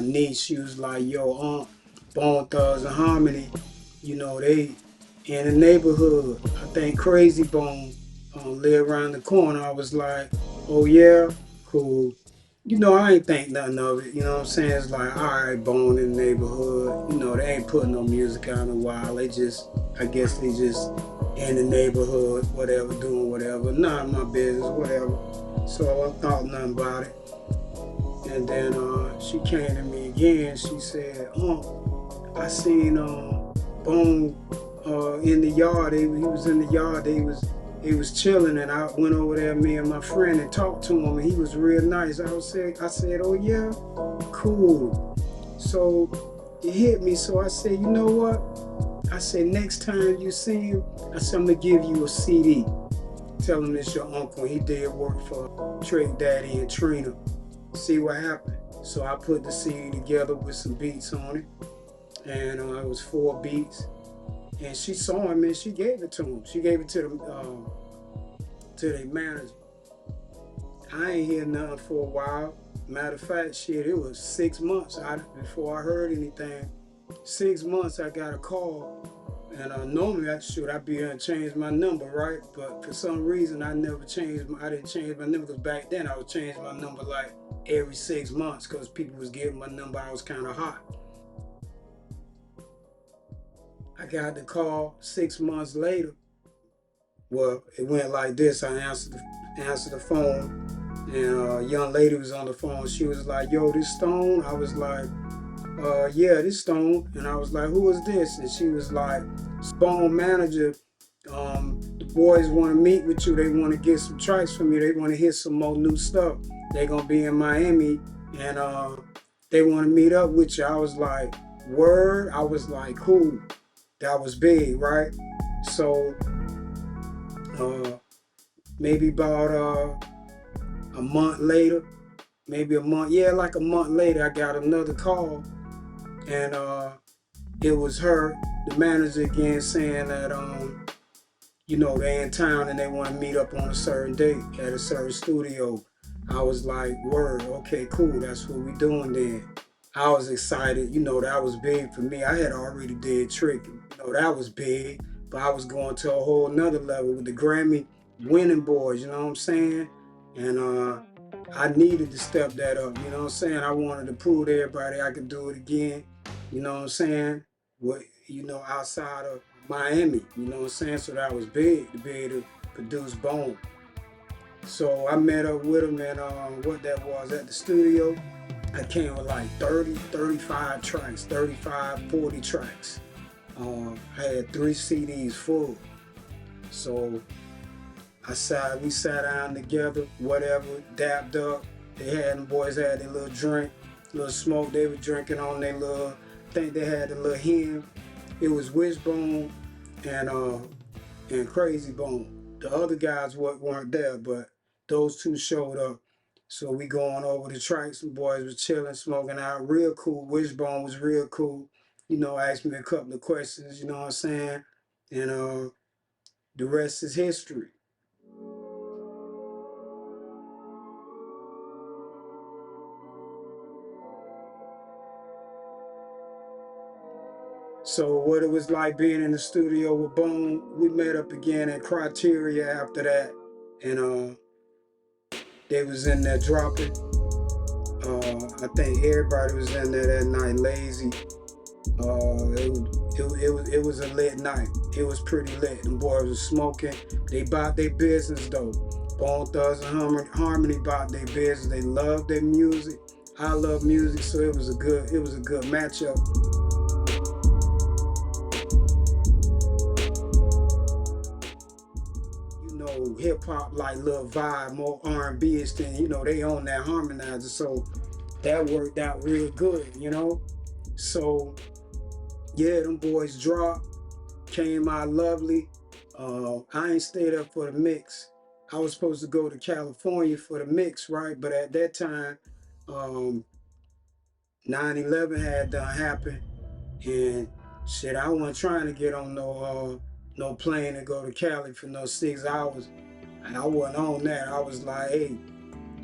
niece, she was like, yo, Bone Thugs and Harmony, you know, they in the neighborhood. I think Crazy Bone live around the corner. I was like, oh yeah, cool. You know, I ain't think nothing of it. You know what I'm saying? It's like, all right, Bone in the neighborhood. You know, they ain't putting no music out in a while. They just, I guess they just in the neighborhood, whatever, doing whatever. None of my business, whatever. So I thought nothing about it. And then she came to me again. She said, I seen Bone in the yard. He was in the yard. He was chilling, and I went over there, me and my friend, and talked to him, and he was real nice. I said, oh yeah, cool. So it hit me. So I said, you know what? I said, next time you see him, I said, I'm gonna give you a CD. Tell him it's your uncle. He did work for Trick Daddy and Trina. See what happened. So I put the CD together with some beats on it, and it was 4 beats. And she saw him and she gave it to him. She gave it to the manager. I ain't hear nothing for a while. Matter of fact, shit, it was 6 months before I heard anything. 6 months I got a call. And normally I'd be gonna change my number, right? But for some reason I didn't change my number, because back then I was changing my number like every 6 months because people was giving my number. I was kind of hot. I got the call 6 months later. Well, it went like this. I answered the phone, and a young lady was on the phone. She was like, yo, this Stone? I was like, yeah, this Stone. And I was like, who is this? And she was like, Stone manager. The boys want to meet with you. They want to get some tracks from you. They want to hear some more new stuff. They're going to be in Miami, and they want to meet up with you. I was like, word? I was like, cool. That was big, right? So maybe about a month later, like a month later, I got another call, and it was her, the manager again, saying that you know, they in town and they want to meet up on a certain date at a certain studio. I was like, word, okay, cool, that's what we doing then. I was excited, you know, that was big for me. I had already did Trick, you know, that was big, but I was going to a whole nother level with the Grammy winning boys, you know what I'm saying? And I needed to step that up, you know what I'm saying? I wanted to prove to everybody I could do it again, you know what I'm saying? What, you know, outside of Miami, you know what I'm saying? So that was big to be able to produce Bone. So I met up with him, and what that was at the studio. I came with like 30, 35 tracks, 35, 40 tracks. I had 3 CDs full. So we sat down together, whatever, dapped up. Them boys had their little drink, little smoke. They were drinking on their little, I think they had a little hymn. It was Wishbone and Crazy Bone. The other guys weren't there, but those 2 showed up. So we going over the tracks. The boys was chilling, smoking out, real cool. Wishbone was real cool. You know, asked me a couple of questions, you know what I'm saying? And the rest is history. So what it was like being in the studio with Bone, we met up again at Criteria after that. And they was in there dropping. I think everybody was in there that night, Lazy. It was a lit night. It was pretty lit. The boys was smoking. They bought their business though. Bone Thugs and Harmony bought their business. They loved their music. I love music, so it was a good matchup. You know, hip hop like little vibe, more R&B-ish thing. You know, they own that harmonizer, so that worked out real good. You know, so yeah, them boys dropped, came out lovely. I ain't stayed up for the mix. I was supposed to go to California for the mix, right? But at that time, 9/11 had done happened, and shit, I wasn't trying to get on no plane to go to Cali for no 6 hours. And I wasn't on that. I was like, hey,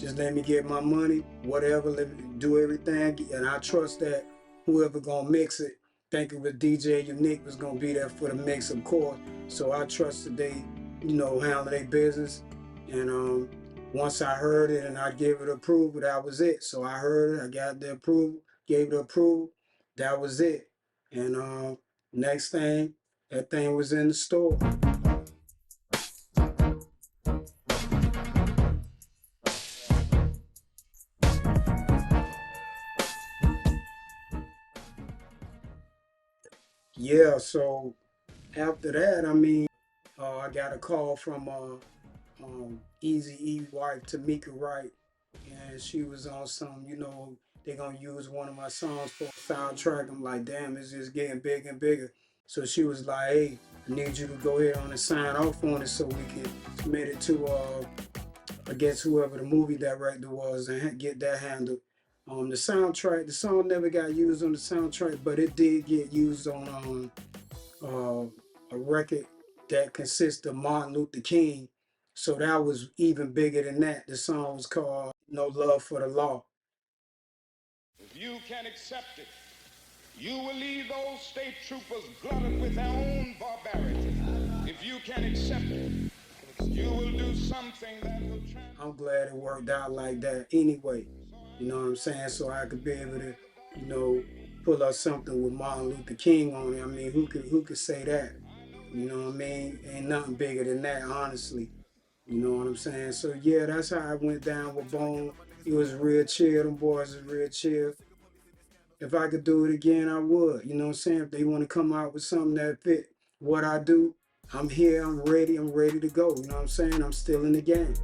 Just let me get my money, whatever, let me do everything. And I trust that whoever gonna mix it, think it was DJ Unique was gonna be there for the mix, of course. So I trust that they, handle their business. And once I heard it and I gave it approval, that was it. So I heard it, I got the approval, gave it approval, that was it. And next thing, that thing was in the store. Yeah, so after that, I mean, I got a call from Easy E wife Tamika Wright, and she was on some, they gonna use one of my songs for a soundtrack. I'm like, damn, it's just getting bigger and bigger. So she was like, hey, I need you to go ahead on and sign off on it so we can submit it to, I guess whoever the movie director was and get that handled. The soundtrack, the song never got used on the soundtrack, but it did get used on a record that consists of Martin Luther King. So that was even bigger than that. The song was called No Love for the Law. If you can accept it, you will leave those state troopers glutted with their own barbarity. If you can accept it, you will do something that will I'm glad it worked out like that anyway. You know what I'm saying? So I could be able to, pull up something with Martin Luther King on it. I mean, who could say that? You know what I mean? Ain't nothing bigger than that, honestly. You know what I'm saying? So yeah, that's how I went down with Bone. It was real chill. Them boys was real chill. If I could do it again, I would. You know what I'm saying? If they want to come out with something that fit what I do, I'm here, I'm ready to go. You know what I'm saying? I'm still in the game.